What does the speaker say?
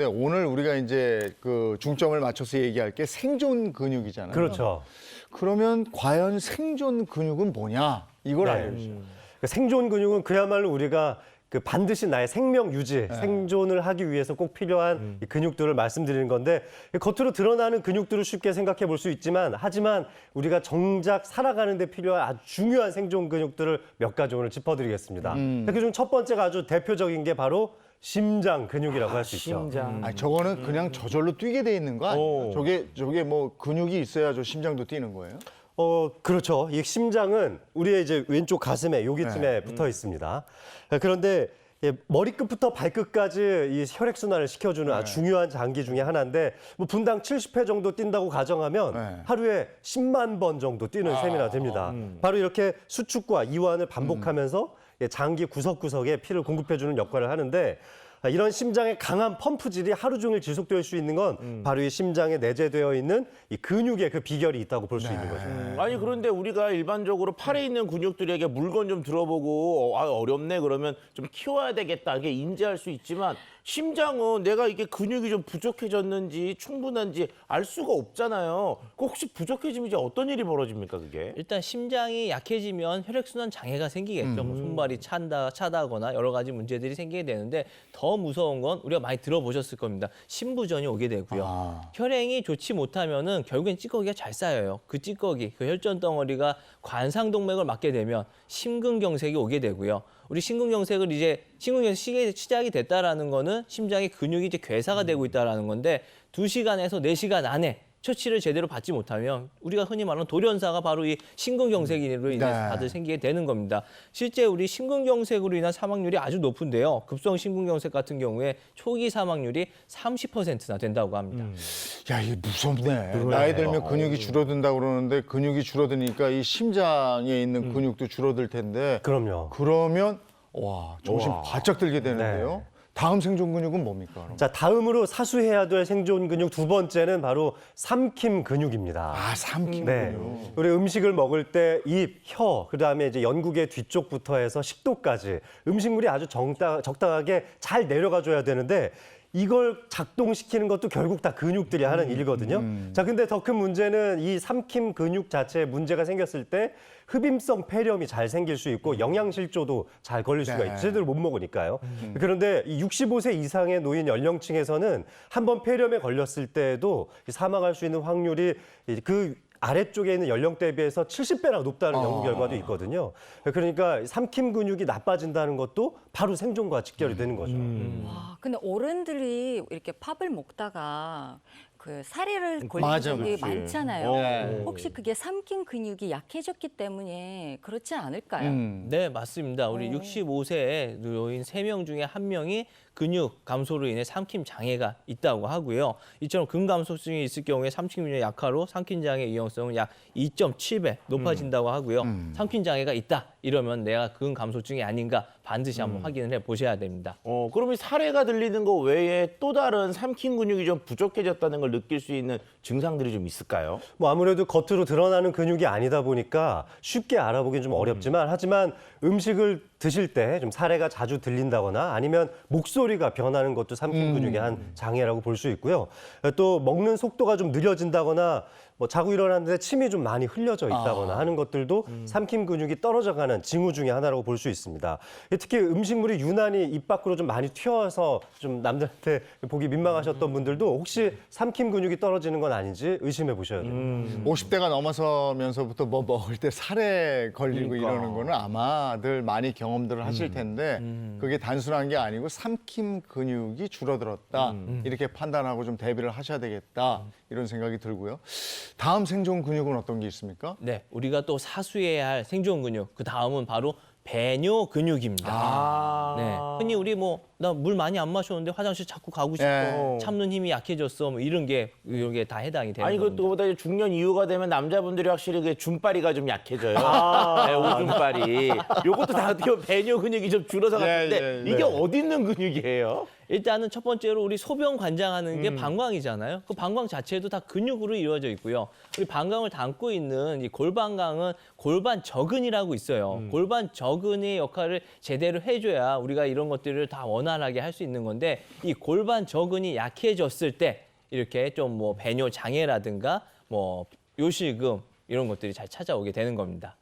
오늘 우리가 이제 그 중점을 맞춰서 얘기할 게 생존 근육이잖아요. 그렇죠. 그러면 과연 생존 근육은 뭐냐? 이걸 알려주세요. 생존 근육은 그야말로 우리가 그 반드시 나의 생명 유지, 생존을 하기 위해서 꼭 필요한 이 근육들을 말씀드리는 건데 겉으로 드러나는 근육들을 쉽게 생각해 볼 수 있지만 하지만 우리가 정작 살아가는 데 필요한 아주 중요한 생존 근육들을 몇 가지 오늘 짚어드리겠습니다. 그중 첫 번째가 아주 대표적인 게 바로 심장 근육이라고 할 수 있죠. 아니, 저거는 그냥 저절로 뛰게 돼 있는 거 아니에요? 저게 뭐 근육이 있어야 저 심장도 뛰는 거예요? 그렇죠. 이 심장은 우리의 이제 왼쪽 가슴에 여기쯤에 붙어 있습니다. 그런데 머리끝부터 발끝까지 이 혈액순환을 시켜주는 아주 중요한 장기 중에 하나인데 뭐 분당 70회 정도 뛴다고 가정하면 하루에 10만 번 정도 뛰는 셈이나 됩니다. 바로 이렇게 수축과 이완을 반복하면서 장기 구석구석에 피를 공급해주는 역할을 하는데 이런 심장의 강한 펌프질이 하루 종일 지속될 수 있는 건 바로 이 심장에 내재되어 있는 이 근육의 그 비결이 있다고 볼 수 있는 거죠. 아니 그런데 우리가 일반적으로 팔에 있는 근육들에게 물건 좀 들어보고 어렵네 그러면 좀 키워야 되겠다 이게 인지할 수 있지만 심장은 내가 이게 근육이 좀 부족해졌는지 충분한지 알 수가 없잖아요. 그 혹시 부족해지면 이제 어떤 일이 벌어집니까 그게? 일단 심장이 약해지면 혈액순환 장애가 생기겠죠. 뭐 손발이 차다거나 여러 가지 문제들이 생기게 되는데 더 무서운 건 우리가 많이 들어보셨을 겁니다. 심부전이 오게 되고요. 혈행이 좋지 못하면은 결국엔 찌꺼기가 잘 쌓여요. 그 찌꺼기, 그 혈전 덩어리가 관상동맥을 막게 되면 심근경색이 오게 되고요. 우리 심근경색을 이제 심근경색 시작이 됐다라는 거는 심장의 근육이 이제 괴사가 되고 있다라는 건데 2시간에서 4시간 안에 처치를 제대로 받지 못하면 우리가 흔히 말하는 돌연사가 바로 이 심근경색으로 인해서 다들 생기게 되는 겁니다. 실제 우리 심근경색으로 인한 사망률이 아주 높은데요. 급성 심근경색 같은 경우에 초기 사망률이 30%나 된다고 합니다. 야, 이게 무섭네. 나이 들면 근육이 줄어든다고 그러는데 근육이 줄어드니까 이 심장에 있는 근육도 줄어들 텐데 그럼요. 그러면 와, 정신 바짝 들게 되는데요. 다음 생존 근육은 뭡니까? 그럼? 자, 다음으로 사수해야 될 생존 근육 두 번째는 바로 삼킴 근육입니다. 삼킴 네. 근육. 우리 음식을 먹을 때 입, 혀, 그다음에 이제 연구개 뒤쪽부터 해서 식도까지 음식물이 아주 적당하게 잘 내려가 줘야 되는데 이걸 작동시키는 것도 결국 다 근육들이 하는 일이거든요. 자, 근데 더 큰 문제는 이 삼킴 근육 자체에 문제가 생겼을 때 흡임성 폐렴이 잘 생길 수 있고 영양실조도 잘 걸릴 수가 있죠. 제대로 못 먹으니까요. 그런데 이 65세 이상의 노인 연령층에서는 한번 폐렴에 걸렸을 때에도 사망할 수 있는 확률이 그 아래쪽에 있는 연령대에 비해서 70배나 높다는 연구 결과도 있거든요. 그러니까 삼킴 근육이 나빠진다는 것도 바로 생존과 직결이 되는 거죠. 와, 근데 어른들이 이렇게 팝을 먹다가 그 사례를 걸리는 맞아, 적이 맞지. 많잖아요. 혹시 그게 삼킨 근육이 약해졌기 때문에 그렇지 않을까요? 네, 맞습니다. 우리 65세 노인 3명 중에 1명이 근육 감소로 인해 삼킴 장애가 있다고 하고요. 이처럼 근감소증이 있을 경우에 삼킴 근육 약화로 삼킴 장애 위험성은 약 2.7배 높아진다고 하고요. 삼킴 장애가 있다 이러면 내가 근감소증이 아닌가 반드시 한번 확인을 해 보셔야 됩니다. 그럼 이 사례가 들리는 거 외에 또 다른 삼킨 근육이 좀 부족해졌다는 걸 느낄 수 있는 증상들이 좀 있을까요? 뭐 아무래도 겉으로 드러나는 근육이 아니다 보니까 쉽게 알아보긴 좀 어렵지만 하지만 음식을 드실 때 좀 사례가 자주 들린다거나 아니면 목소리가 변하는 것도 삼킴 근육의 한 장애라고 볼 수 있고요. 또 먹는 속도가 좀 느려진다거나 뭐 자고 일어났는데 침이 좀 많이 흘려져 있다거나 하는 것들도 삼킴 근육이 떨어져가는 징후 중에 하나라고 볼 수 있습니다. 특히 음식물이 유난히 입 밖으로 좀 많이 튀어서 좀 남들한테 보기 민망하셨던 분들도 혹시 삼킴 근육이 떨어지는 건 아닌지 의심해 보셔야 됩니다. 50대가 넘어서면서부터 뭐 먹을 때 살에 걸리고 이러는 거는 아마들 많이 경험들을 하실 텐데 그게 단순한 게 아니고 삼킴 근육이 줄어들었다. 이렇게 판단하고 좀 대비를 하셔야 되겠다. 이런 생각이 들고요. 다음 생존 근육은 어떤 게 있습니까? 네, 우리가 또 사수해야 할 생존 근육, 그 다음은 바로 배뇨 근육입니다. 네, 흔히 우리 뭐 나 물 많이 안 마셨는데 화장실 자꾸 가고 싶어, 참는 힘이 약해졌어, 뭐 이런 게 다 해당이 되는 아니 겁니다. 그것보다 중년 이후가 되면 남자분들이 확실히 그 줌바리가 좀 약해져요. 네, 오줌바리. 요것도 다 어떻게 보면 배뇨 근육이 좀 줄어서 갔는데 이게 어디 있는 근육이에요? 일단은 첫 번째로 우리 소변 관장하는 게 방광이잖아요. 그 방광 자체도 다 근육으로 이루어져 있고요. 우리 방광을 담고 있는 이 골반강은 골반 저근이라고 있어요. 골반 저근의 역할을 제대로 해줘야 우리가 이런 것들을 다 원활하게 할 수 있는 건데 이 골반 저근이 약해졌을 때 이렇게 좀 뭐 배뇨 장애라든가 뭐 요실금 이런 것들이 잘 찾아오게 되는 겁니다.